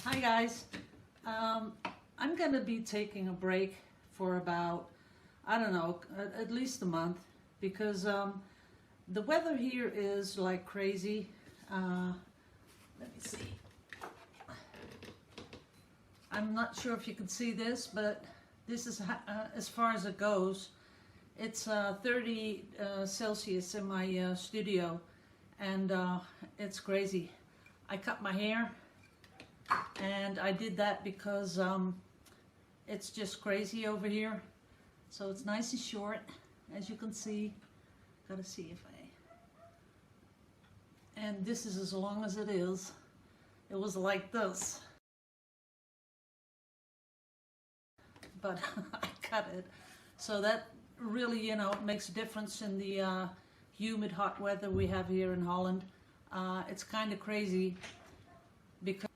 Hi guys, I'm gonna be taking a break for about, I don't know, at least a month because the weather here is like crazy. Let me see. I'm not sure if you can see this, but this is as far as it goes. It's 30 Celsius in my studio, and it's crazy. I cut my hair, and I did that because it's just crazy over here. So it's nice and short, as you can see. Gotta see if and this is as long as it is. It was like this, but I cut it. So that really, you know, makes a difference in the humid, hot weather we have here in Holland. It's kind of crazy because,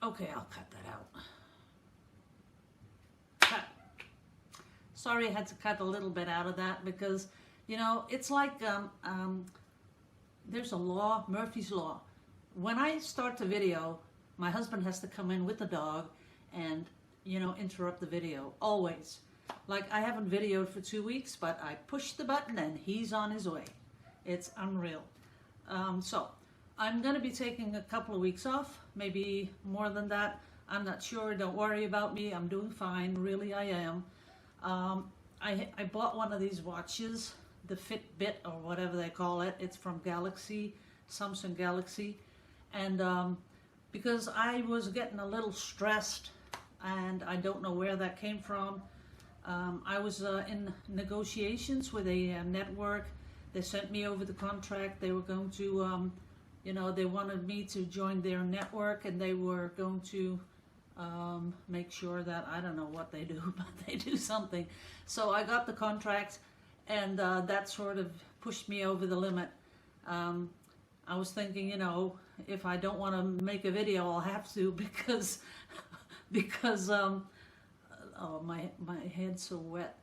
okay, I'll cut that out. Cut. Sorry, I had to cut a little bit out of that because, you know, it's like there's a law, Murphy's Law. When I start the video, my husband has to come in with the dog and, you know, interrupt the video, always. Like, I haven't videoed for 2 weeks, but I pushed the button and he's on his way. It's unreal. So, I'm going to be taking a couple of weeks off, maybe more than that. I'm not sure. Don't worry about me. I'm doing fine. Really, I am. I bought one of these watches, the Fitbit or whatever they call it. It's from Galaxy, Samsung Galaxy. And because I was getting a little stressed, and I don't know where that came from. I was in negotiations with a network. They sent me over the contract. They were going to, you know, they wanted me to join their network, and they were going to make sure that, I don't know what they do, but they do something. So I got the contract, and that sort of pushed me over the limit. I was thinking, you know, if I don't want to make a video, I'll have to because oh, my head's so wet.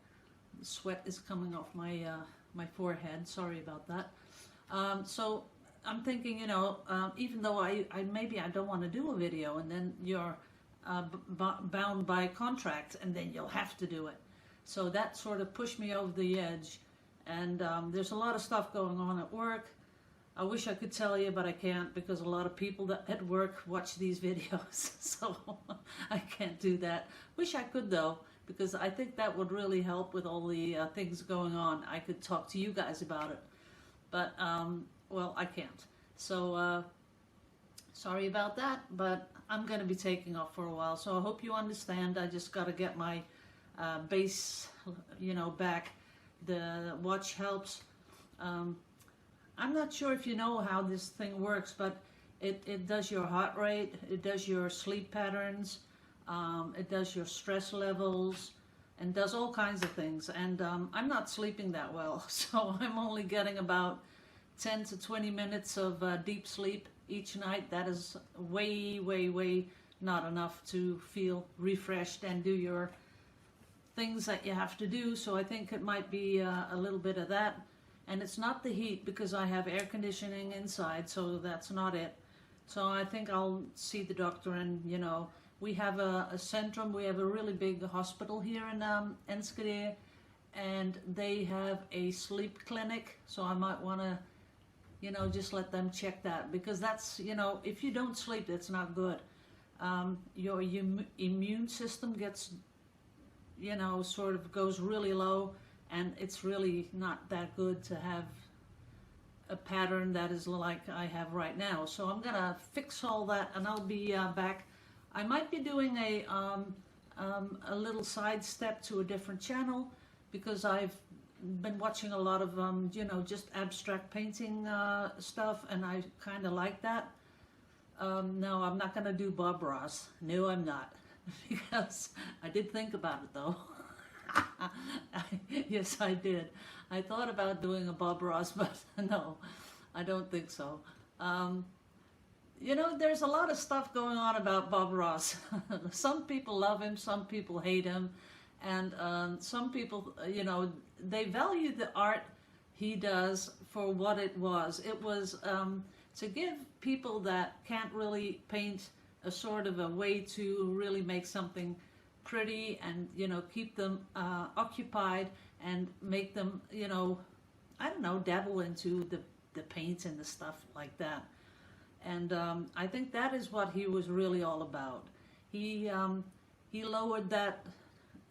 The sweat is coming off my my forehead. Sorry about that. So I'm thinking, you know, even though I maybe I don't want to do a video, and then you're bound by contract, and then you'll have to do it. So that sort of pushed me over the edge. And there's a lot of stuff going on at work. I wish I could tell you, but I can't because a lot of people that at work watch these videos, so I can't do that. Wish I could though, because I think that would really help with all the things going on. I could talk to you guys about it, but well, I can't. So sorry about that, but I'm going to be taking off for a while, so I hope you understand. I just got to get my base, you know, back. The watch helps. I'm not sure if you know how this thing works, but it does your heart rate, it does your sleep patterns, it does your stress levels, and does all kinds of things. And I'm not sleeping that well, so I'm only getting about 10 to 20 minutes of deep sleep each night. That is way, way, way not enough to feel refreshed and do your things that you have to do. So I think it might be a little bit of that. And it's not the heat because I have air conditioning inside, so that's not it. So I think I'll see the doctor, and, you know, we have a centrum, we have a really big hospital here in Enschede, and they have a sleep clinic, so I might want to, you know, just let them check that, because that's, you know, if you don't sleep, it's not good. Your immune system gets, you know, sort of goes really low. And it's really not that good to have a pattern that is like I have right now. So I'm gonna fix all that, and I'll be back. I might be doing a little sidestep to a different channel because I've been watching a lot of you know, just abstract painting stuff, and I kind of like that. No, I'm not gonna do Bob Ross. No, I'm not, because I did think about it though. Yes, I did. I thought about doing a Bob Ross, but no, I don't think so. You know, there's a lot of stuff going on about Bob Ross. Some people love him, some people hate him, and some people, you know, they value the art he does for what it was. It was to give people that can't really paint a sort of a way to really make something pretty and, you know, keep them occupied and make them, you know, I don't know, dabble into the paints and the stuff like that. And I think that is what he was really all about. He lowered that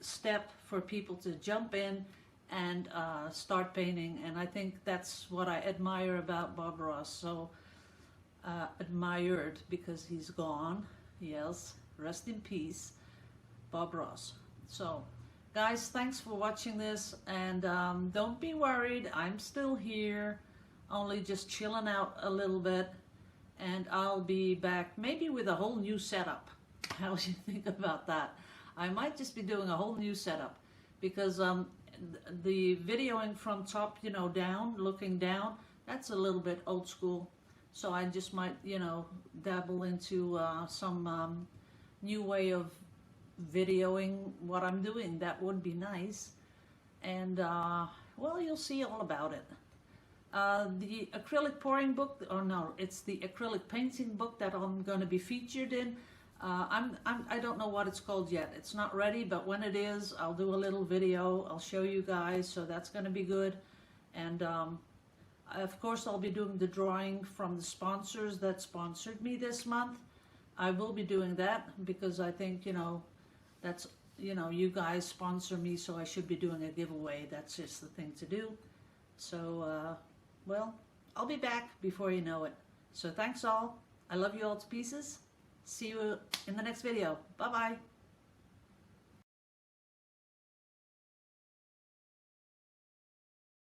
step for people to jump in and start painting, and I think that's what I admire about Bob Ross. So admired, because he's gone. Yes, rest in peace, Bob Ross. So guys, thanks for watching this, and don't be worried, I'm still here, only just chilling out a little bit, and I'll be back maybe with a whole new setup. How do you think about that? I might just be doing a whole new setup, because the videoing from top, you know, down, looking down, that's a little bit old school. So I just might, you know, dabble into some new way of videoing what I'm doing. That would be nice. And well, you'll see all about it. The acrylic pouring book, or no, it's the acrylic painting book that I'm going to be featured in. I don't know what it's called yet. It's not ready, but when it is, I'll do a little video. I'll show you guys, so that's going to be good. And of course, I'll be doing the drawing from the sponsors that sponsored me this month. I will be doing that because I think, you know, that's, you know, you guys sponsor me, so I should be doing a giveaway. That's just the thing to do. So, well, I'll be back before you know it. So thanks all. I love you all to pieces. See you in the next video. Bye-bye.